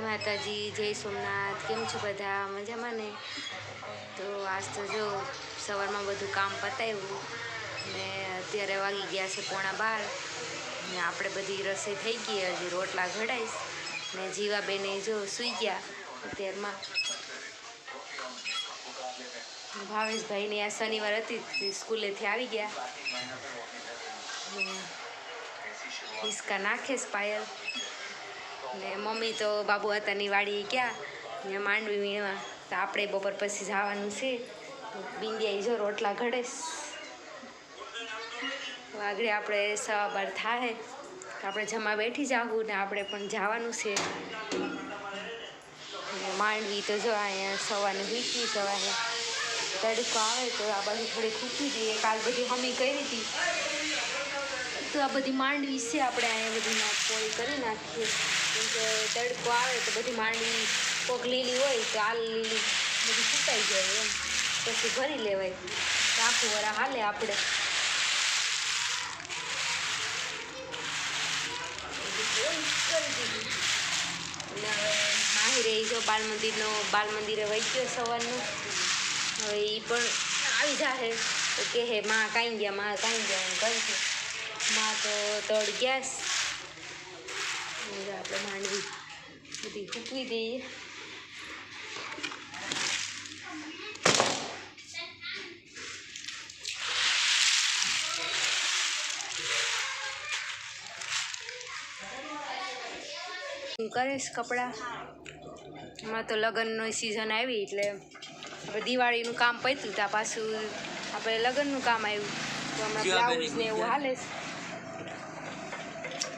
માતાજી, જય સોમનાથ। કેમ છો બધા? મજામાં ને? તો આજ તો જો સવારમાં બધું કામ પતાવ્યું ને અત્યારે વાગી ગયા છે 11:15 ને આપણે બધી રસોઈ થઈ ગઈ, હજી રોટલા ઘડાઈશ ને જીવાબેને જો સૂઈ ગયા અત્યારમાં। ભાવેશભાઈની આ શનિવાર હતી, સ્કૂલેથી આવી ગયા, હિસકા નાખેશ પાયલ ને મમ્મી તો બાબુ હતાની વાડીએ ગયા ને માંડવી વીણવા। તો આપણે બપોર પછી જવાનું છે। બિંદિયા જો રોટલા ઘડેશ, આગળ આપણે 12:15 થાય તો આપણે જમવા બેઠી જાવું ને આપણે પણ જવાનું છે। માંડવી તો જો અહીંયા સવારે વીકી, સવારે તડકો આવે તો આ બાજુ થોડી ખૂટી દઈએ। કાલ બધી હમી કરી હતી તો આ બધી માંડવી છે, આપણે અહીંયા બધી પોળી કરી નાખીએ, કેમ કે તડકો આવે તો બધી માંડવી કોક લીલી હોય તો આ લીલી બધી સુકાઈ જાય, એમ પછી ભરી લેવાય તો આખું વરા હાલે આપણે। માહિરે જો બાલ મંદિરે વહી ગયો સવારનું, હવે એ પણ આવી જાય તો કે હે માં કાંઈ ગયા, એમ કરશે। માં તો તળ ગેસ આપણે માંડવી બધી ફૂંકવી દઈએ। કરેશ કપડાં, એમાં તો લગ્નનો સિઝન આવી એટલે હવે દિવાળીનું કામ પત્યું ત્યાં પાછું આપણે લગ્નનું કામ આવ્યું તો હમણાં બ્લાઉઝ ને એવું હાલે છે।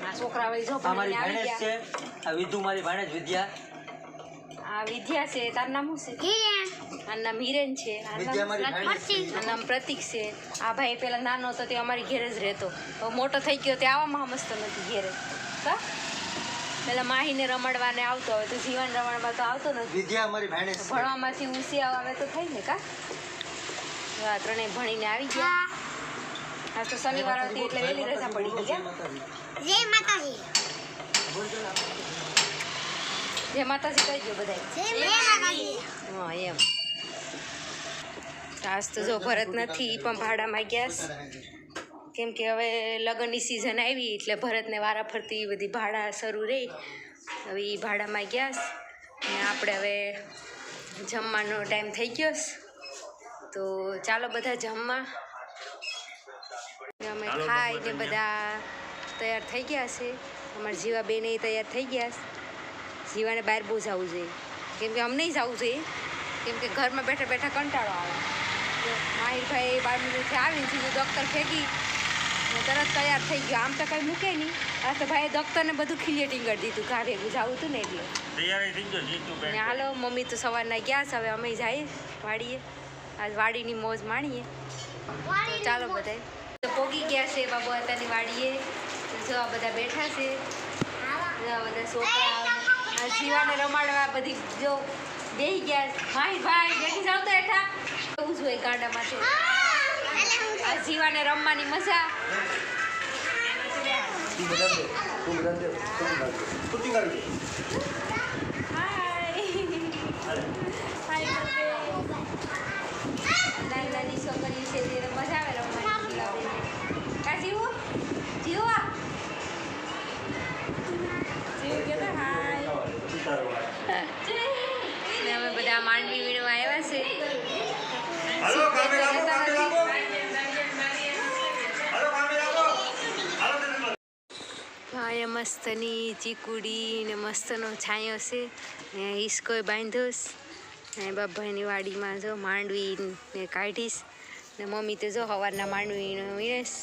આ છોકરા વળી જો આવી ગયા। આ વિધુ મારી ભાણેજ વિદ્યા, આ વિદ્યા છે, તારું નામ શું છે? આનું નામ હિરેન છે, આનું નામ પ્રતિક છે। આ ભાઈ પેલા નાનો હતો તે અમારી ઘેર જ રહેતો, હવે મોટો થઈ ગયો તે આવવામાં સમજતો નથી ઘેરે। કા પેલા માહીને રમાડવાને આવતો, હવે તો જીવન રમાડવા તો આવતો નથી। વિદ્યા અમારી ભાણેજ ભણવામાંથી ઉસિયા આવે તો થઈ ને। કા આ ત્રણેય ભણીને આવી ગયા। આજ તો શનિવાર હતી એટલે વહેલી રજા પડી ગઈ। જય માતાજી, જય માતાજી કહી દો બધાય। હા એમ। આજ તો જો ભરત નથી, પણ ભાડામાં ગયા, કેમ કે હવે લગ્નની સિઝન આવી એટલે ભરતને વારા ફરતી બધી ભાડા શરૂ રહી, હવે એ ભાડામાં ગયા ને આપણે હવે જમવાનો ટાઈમ થઈ ગયો તો ચાલો બધા જમવા। અમે ખાઈને બધા તૈયાર થઈ ગયા છે। અમારા જીવા બેન તૈયાર થઈ ગયા છે। જીવાને બહાર બહુ જવું જોઈએ, કેમ કે અમને જવું જોઈએ, કેમ કે ઘરમાં બેઠા બેઠા કંટાળો આવે। માહિરભાઈ બારમીથી આવીને સીધું દફતર ફેંકી તરત તૈયાર થઈ ગયો, આમ તો કંઈ મૂકે નહીં। આ તો ભાઈ દફતરને બધું ખીલેટિંગ કરી દીધું, ઘા ભેગું જવું હતું ને એટલે ને હાલો મમ્મી તો સવારના ગયા છે, હવે અમે જઈએ વાડીએ, આજ વાડીની મોજ માણીએ। તો ચાલો બધાય તો પોગી ગયા છે બાબુ હતાની વાડીએ, જો આ બધા બેઠા છે, બધા છોકરા આ જીવાને રમાડવા બધી જો બેસી ગયા। ભાઈ બેઠી જાવ તો હેઠા એવું જ હોય ગાડામાંથી, આ જીવાને રમવાની મજા। નાની છોકરી છે તેને મજા આવે રમવાની। કા જીવો ને અમે બધા માંડવી વીણવા આવ્યા છે। ભાઈ મસ્તની ચીકુડી ને મસ્તનો છાંયો છે ને હિસકોય બાંધ્યોસ ને બાભાઈની વાડીમાં જો માંડવી ને કાઢીશ ને મમ્મી તો જો સવારના માંડવી વીણેશ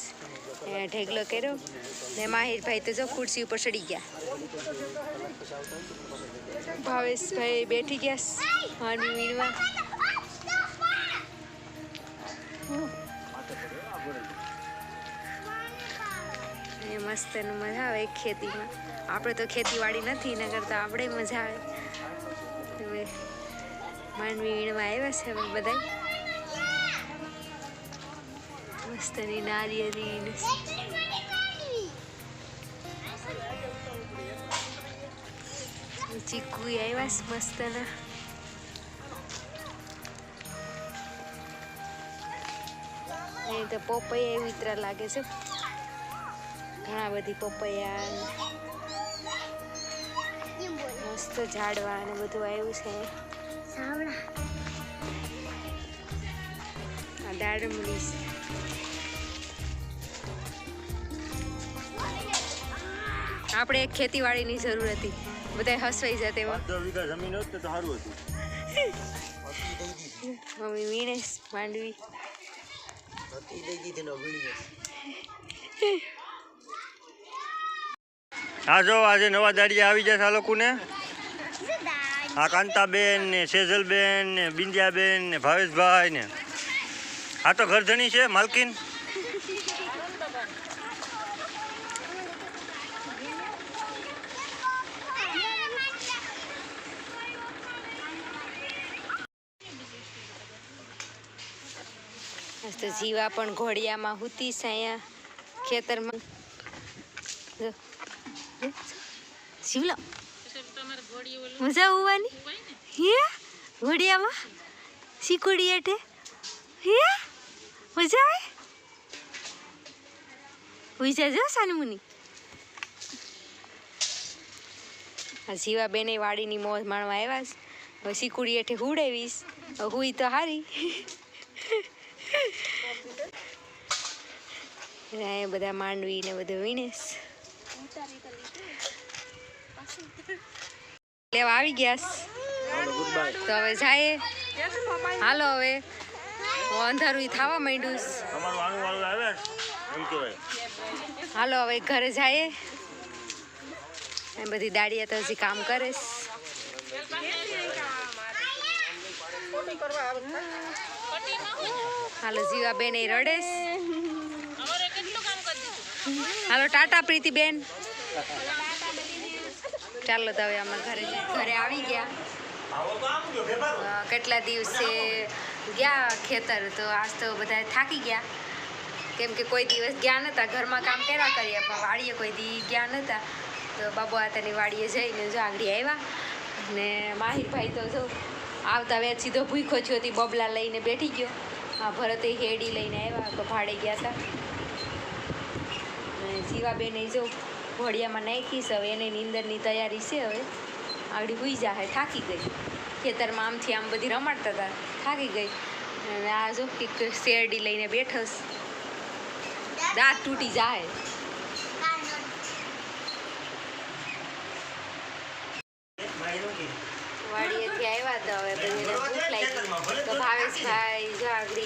ને ઢેગલો કર્યો ને માહિરભાઈ તો જો ખુરશી ઉપર ચડી ગયા। ભાવેશભાઈ બેઠી ગયા માંડવી વીણવા। એ મસ્તનું મજા આવે ખેતીમાં, આપણે તો ખેતીવાડી નથી ને કરતાં આપણે મજા આવે। હવે માંડવી વીણવા આવ્યા છે હવે બધા મસ્તની નારિયેળી ચીકુ આવ્યા છે મસ્તના. એ તો પપૈયા વિતરા લાગે છે. ઘણા બધી પપૈયા મસ્ત ઝાડવા અને બધું આવ્યું છે. આ દાડમડી છે. આપણે એક ખેતીવાડીની જરૂર હતી, બધા હસવાઈ જતા એવા. 10 વીઘા જમીન હોત તો સારું હતું. મમ્મી વીણે માંડવી. આ જો આજે નવા દાડિયા આવી જશે આ લોકોને. આ કાંતાબેન ને સેજલબેન ને બિંદિયાબેન ને ભાવેશભાઈ ને આ તો ઘરધણી છે માલકીન. તો જીવા પણ ઘોડિયામાં હુતી છે અહીંયા ખેતરમાં. શિવલો મજા આવવાની હે ઘોડિયામાં શીકુડી એઠે હે મજા આવે. ઉઈજા જો સાનમુની. આ જીવા બેને વાડીની મોજ માણવા આવ્યા છે. હવે શીકુડી એઠે હુડાવીશ. હુઈ તો હારી. બધા માંડવી ને બધું વીણેશ લેવા આવી ગયા. તો હવે જાય. હાલો હવે અંધારું થવા માંડ્યું. હાલો હવે ઘરે જાય. બધી દાડિયા તો હજી કામ કરે. હાલો જીવા બેન રડેશ. હાલો ટાટા પ્રીતિ બેન. ચાલો તો હવે અમે ઘરે આવી ગયા. કેટલા દિવસે ગયા ખેતર, તો આજ તો બધા થાકી ગયા કેમ કે કોઈ દિવસ ગયા નહોતા. ઘરમાં કામ કર્યા કરીએ પણ વાડીએ કોઈ દી ગયા નહોતા. તો બાબુ આતાની વાડીએ જઈને જો આગળ આવ્યા. ને માહિરભાઈ તો જો આવતા વેત સીધો ભૂખો થયો હતી, બબલા લઈને બેઠી ગયો. હા ભરતે હેડી લઈને આવ્યા તો ભાડે ગયા હતા. જીવાબેને જો ઘોડિયામાં નાખીશ. હવે એને નીંદરની તૈયારી છે. હવે આગળ હુઈ જાય. થાકી ગઈ ખેતરમાં આમથી આમ બધી રમાડતા હતા, થાકી ગઈ. અને આ જો કે શેરડી લઈને બેઠસ. દાંત તૂટી જાય. વાડીએથી આવ્યા તો હવે બધાને ભૂખ લાગી. તો ભાવેશભાઈ જો આગળ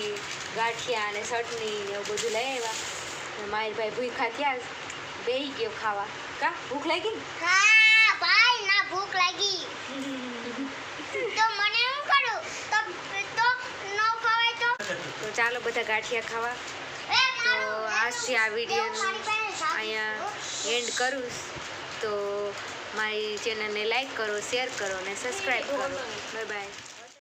ગાંઠિયા અને ચટણી ને એવું બધું લઈ આવ્યા. માહિરભાઈ ભૂખા થયા, બેહી ગયો ખાવા. કા ભૂખ લાગી? હા ભાઈ, ના ભૂખ લાગી. તો મને શું કરું? તો ન ખવાય તો ચાલો બધા ગાંઠિયા ખાવા. તો આજથી આ વિડીયો અહીંયા એન્ડ કરું. તો મારી ચેનલને લાઈક કરો, શેર કરો અને સબસ્ક્રાઈબ કરો. Bye bye.